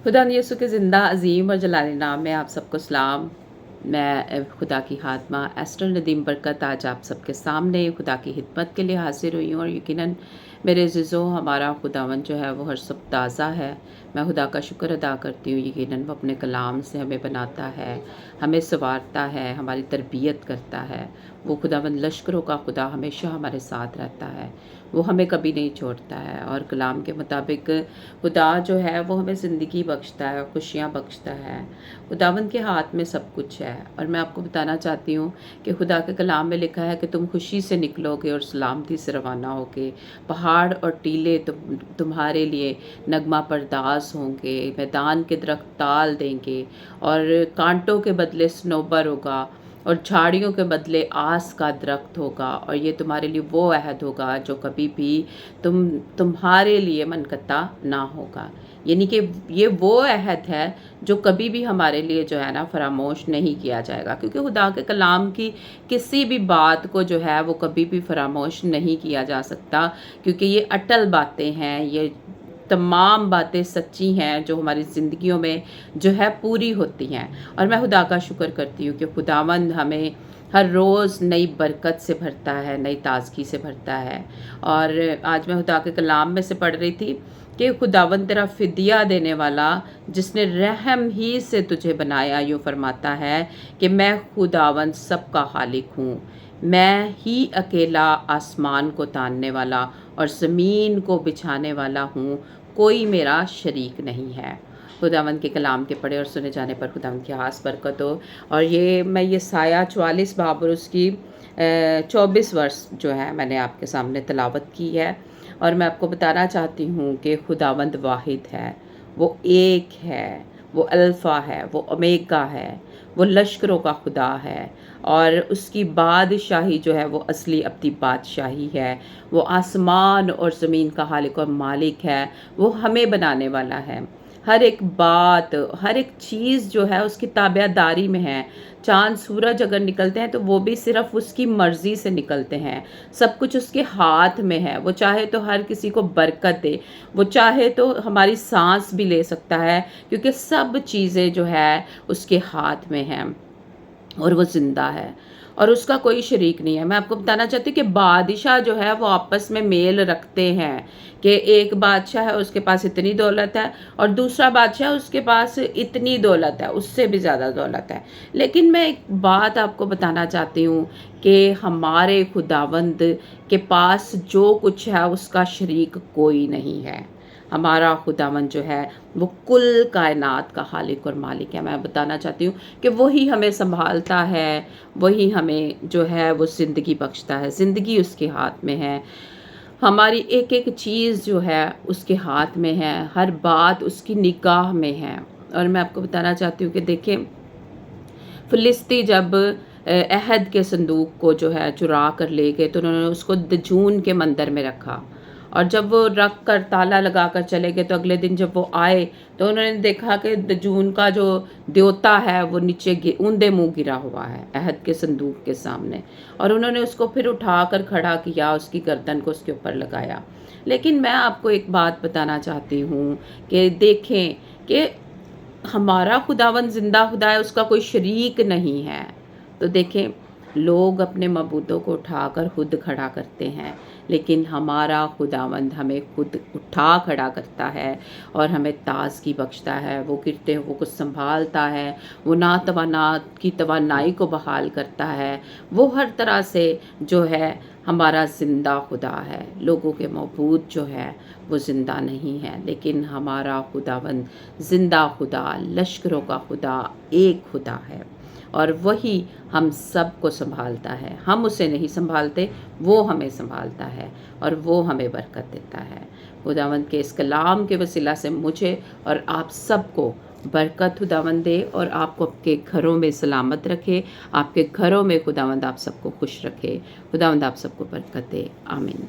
खुदा यसु के ज़िंदा अजीम और जलाली नाम में आप सबको सलाम। मैं खुदा की खात्मा एस्टर नदीम बरकत आज आप सबके सामने खुदा की खिदमत के लिए हाजिर हुई हूँ। और यकीनन मेरे अज़ीज़ों, हमारा खुदावन जो है वो हर सब ताज़ा है। मैं खुदा का शुक्र अदा करती हूँ। यकीनन वो अपने कलाम से हमें बनाता है, हमें संवारता है, हमारी तरबियत करता है। वो खुदावन लश्करों का खुदा हमेशा हमारे साथ रहता है, वो हमें कभी नहीं छोड़ता है। और कलाम के मुताबिक खुदा जो है वो हमें ज़िंदगी बख्शता है, खुशियाँ बख्शता है। खुदावंद के हाथ में सब कुछ है। और मैं आपको बताना चाहती हूँ कि खुदा के कलाम में लिखा है कि तुम खुशी से निकलोगे और सलामती से रवाना होगे। पहाड़ और टीले तुम्हारे लिए नगमा परदास होंगे, मैदान के दरख्त ताल देंगे और कांटों के बदले सनोबर होगा और झाड़ियों के बदले आस का दरख्त होगा। और ये तुम्हारे लिए वो अहद होगा जो कभी भी तुम्हारे लिए मनकता ना होगा। यानी कि ये वो अहद है जो कभी भी हमारे लिए जो है ना फरामोश नहीं किया जाएगा, क्योंकि खुदा के कलाम की किसी भी बात को जो है वो कभी भी फरामोश नहीं किया जा सकता, क्योंकि ये अटल बातें हैं, ये तमाम बातें सच्ची हैं जो हमारी ज़िंदगियों में जो है पूरी होती हैं। और मैं खुदा का शुक्र करती हूँ कि खुदावंद हमें हर रोज़ नई बरकत से भरता है, नई ताजगी से भरता है। और आज मैं खुदा के कलाम में से पढ़ रही थी कि खुदावंद तेरा फिदिया देने वाला, जिसने रहम ही से तुझे बनाया, यूँ फरमाता है कि मैं खुदावंद सबका खालिक हूँ। मैं ही अकेला आसमान को तानने वाला और ज़मीन को बिछाने वाला हूँ, कोई मेरा शरीक नहीं है। खुदावंद के कलाम के पढ़े और सुने जाने पर खुदावंद की खास बरकत हो। और ये साया 44 बाब और उसकी 24 वर्ष जो है मैंने आपके सामने तलावत की है। और मैं आपको बताना चाहती हूँ कि खुदावंद वाहिद है, वो एक है, वो अल्फ़ा है, वो ओमेगा है, वो लश्करों का खुदा है। और उसकी बादशाही जो है वो असली अपनी बादशाही है। वो आसमान और ज़मीन का खालिक और मालिक है। वो हमें बनाने वाला है। हर एक बात, हर एक चीज़ जो है उसकी ताबेदारी में है। चाँद सूरज अगर निकलते हैं तो वो भी सिर्फ़ उसकी मर्ज़ी से निकलते हैं। सब कुछ उसके हाथ में है। वो चाहे तो हर किसी को बरकत दे, वो चाहे तो हमारी सांस भी ले सकता है, क्योंकि सब चीज़ें जो है उसके हाथ में हैं और वो ज़िंदा है और उसका कोई शरीक नहीं है। मैं आपको बताना चाहती हूँ कि बादशाह जो है वो आपस में मेल रखते हैं कि एक बादशाह है, उसके पास इतनी दौलत है और दूसरा बादशाह उसके पास इतनी दौलत है, उससे भी ज़्यादा दौलत है। लेकिन मैं एक बात आपको बताना चाहती हूँ कि हमारे खुदावंद के पास जो कुछ है उसका शरीक कोई नहीं है। हमारा खुदावंद जो है वो कुल कायनात का खालिक और मालिक है। मैं बताना चाहती हूँ कि वही हमें संभालता है, वही हमें जो है वो ज़िंदगी बख्शता है। ज़िंदगी उसके हाथ में है, हमारी एक एक चीज़ जो है उसके हाथ में है, हर बात उसकी निगाह में है। और मैं आपको बताना चाहती हूँ कि देखें, फ़िलिस्ती जब अहद के संदूक को जो है चुरा कर ले गए तो उन्होंने उसको दजून के मंदिर में रखा। और जब वो रख कर ताला लगा कर चले गए तो अगले दिन जब वो आए तो उन्होंने देखा कि दजून का जो देवता है वो नीचे ऊंधे मुंह गिरा हुआ है अहद के संदूक के सामने। और उन्होंने उसको फिर उठा कर खड़ा किया, उसकी गर्दन को उसके ऊपर लगाया। लेकिन मैं आपको एक बात बताना चाहती हूँ कि देखें कि हमारा खुदावंद ज़िंदा खुदा है, उसका कोई शरीक नहीं है। तो देखें, लोग अपने मबूदों को उठाकर खुद खड़ा करते हैं, लेकिन हमारा खुदावंद हमें खुद उठा खड़ा करता है और हमें ताज़गी बख्शता है। वो गिरते हुए को संभालता है, वो नातवानात की तवानाई को बहाल करता है। वो हर तरह से जो है हमारा ज़िंदा खुदा है। लोगों के मबूद जो है वो ज़िंदा नहीं है, लेकिन हमारा खुदावंद ज़िंदा खुदा, लश्करों का खुदा, एक खुदा है। और वही हम सब को संभालता है। हम उसे नहीं संभालते, वो हमें संभालता है और वो हमें बरकत देता है। खुदावंद के इस कलाम के वसीला से मुझे और आप सबको बरकत खुदावंद दे और आपको आपके घरों में सलामत रखे, आपके घरों में खुदावंद आप सबको खुश रखे। खुदावंद आप सबको बरकत दे। आमीन।